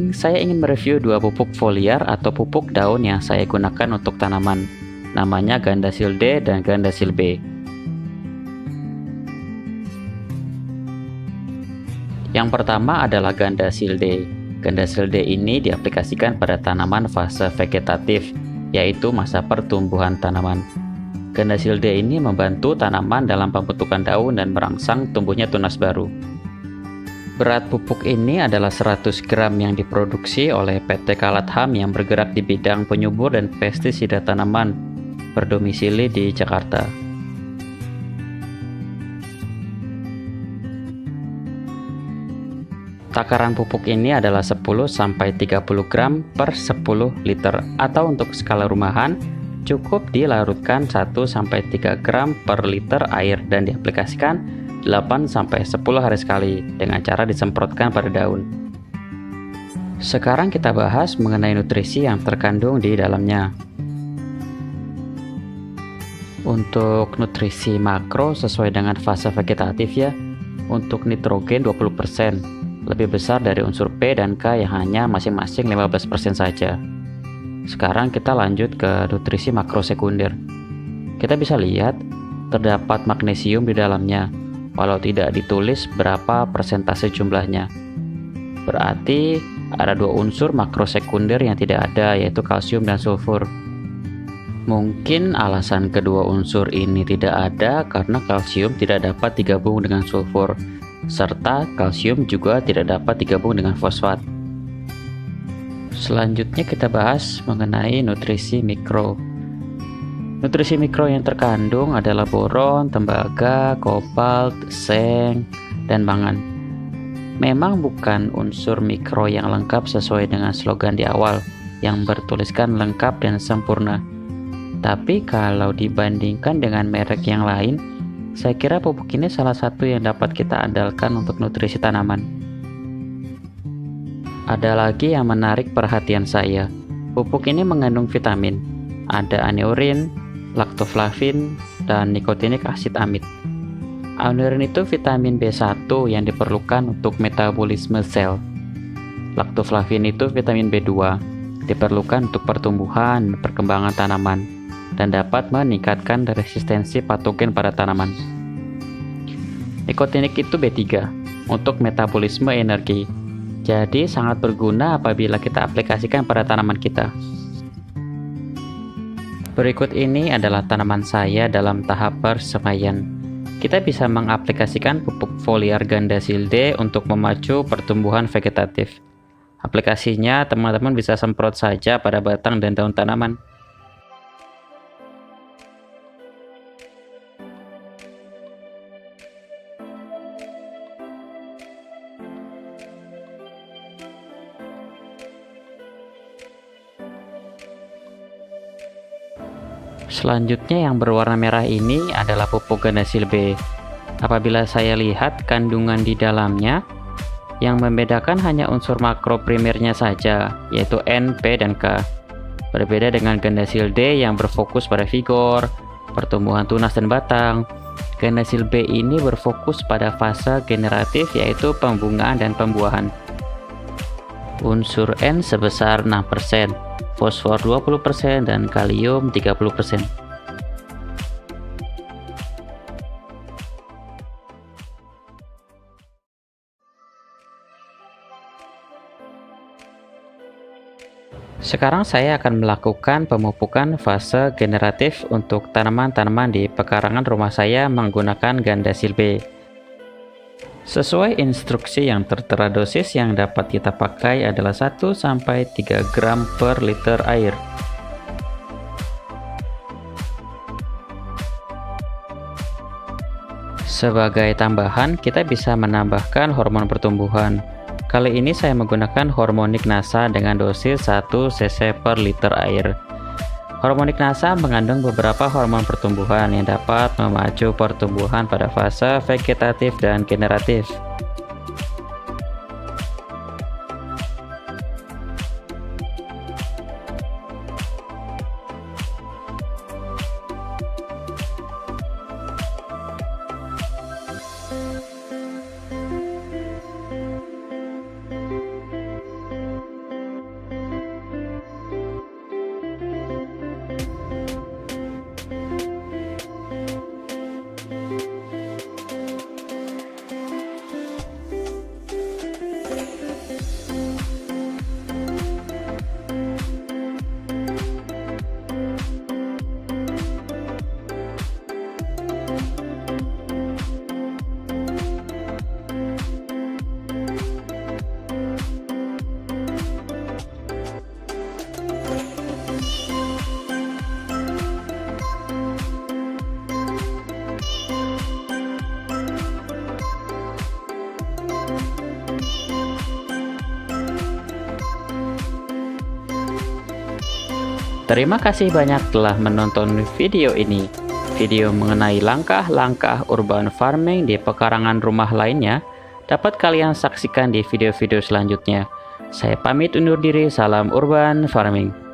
ini saya ingin mereview dua pupuk foliar atau pupuk daun yang saya gunakan untuk tanaman. Namanya Gandasil D dan Gandasil B. Yang pertama adalah Gandasil D. Gandasil D ini diaplikasikan pada tanaman fase vegetatif, yaitu masa pertumbuhan tanaman. Gandasil D ini membantu tanaman dalam pembentukan daun dan merangsang tumbuhnya tunas baru. Berat pupuk ini adalah 100 gram yang diproduksi oleh PT Kalatham yang bergerak di bidang penyubur dan pestisida tanaman, berdomisili di Jakarta. Takaran pupuk ini adalah 10-30 gram per 10 liter, atau untuk skala rumahan cukup dilarutkan 1-3 gram per liter air dan diaplikasikan 8-10 hari sekali dengan cara disemprotkan pada daun. Sekarang kita bahas mengenai nutrisi yang terkandung di dalamnya. Untuk nutrisi makro sesuai dengan fase vegetatif ya, untuk nitrogen 20%, lebih besar dari unsur P dan K yang hanya masing-masing 15% saja. Sekarang kita lanjut ke nutrisi makro sekunder. Kita bisa lihat terdapat magnesium di dalamnya, walau tidak ditulis berapa persentase jumlahnya. Berarti ada dua unsur makro sekunder yang tidak ada, yaitu kalsium dan sulfur. Mungkin alasan kedua unsur ini tidak ada karena kalsium tidak dapat digabung dengan sulfur, serta kalsium juga tidak dapat digabung dengan fosfat. Selanjutnya kita bahas mengenai nutrisi mikro. Nutrisi mikro yang terkandung adalah boron, tembaga, kobalt, seng, dan mangan. Memang bukan unsur mikro yang lengkap sesuai dengan slogan di awal yang bertuliskan lengkap dan sempurna. Tapi kalau dibandingkan dengan merek yang lain, saya kira pupuk ini salah satu yang dapat kita andalkan untuk nutrisi tanaman. Ada lagi yang menarik perhatian saya. Pupuk ini mengandung vitamin. Ada aneurin, laktoflavin, dan nikotinik asid amid. Aneurin itu vitamin B1 yang diperlukan untuk metabolisme sel. Laktoflavin itu vitamin B2, diperlukan untuk pertumbuhan dan perkembangan tanaman, dan dapat meningkatkan resistensi patogen pada tanaman. Nikotinik itu B3, untuk metabolisme energi. Jadi sangat berguna apabila kita aplikasikan pada tanaman kita. Berikut ini adalah tanaman saya dalam tahap persemaian. Kita bisa mengaplikasikan pupuk foliar Gandasil D untuk memacu pertumbuhan vegetatif. Aplikasinya teman-teman bisa semprot saja pada batang dan daun tanaman. Selanjutnya yang berwarna merah ini adalah pupuk Gandasil B. Apabila saya lihat kandungan di dalamnya, yang membedakan hanya unsur makro primernya saja, yaitu N, P, dan K. Berbeda dengan Gandasil D yang berfokus pada vigor, pertumbuhan tunas dan batang. Gandasil B ini berfokus pada fase generatif, yaitu pembungaan dan pembuahan. Unsur N sebesar 6%, fosfor 20%, dan kalium 30%. Sekarang saya akan melakukan pemupukan fase generatif untuk tanaman-tanaman di pekarangan rumah saya menggunakan Gandasil B. Sesuai instruksi yang tertera, dosis yang dapat kita pakai adalah 1-3 gram per liter air. Sebagai tambahan, kita bisa menambahkan hormon pertumbuhan. Kali ini saya menggunakan hormonik nasa dengan dosis 1 cc per liter air. Hormonik nasa mengandung beberapa hormon pertumbuhan yang dapat memacu pertumbuhan pada fase vegetatif dan generatif. Terima kasih banyak telah menonton video ini. Video mengenai langkah-langkah urban farming di pekarangan rumah lainnya dapat kalian saksikan di video-video selanjutnya. Saya pamit undur diri, salam urban farming.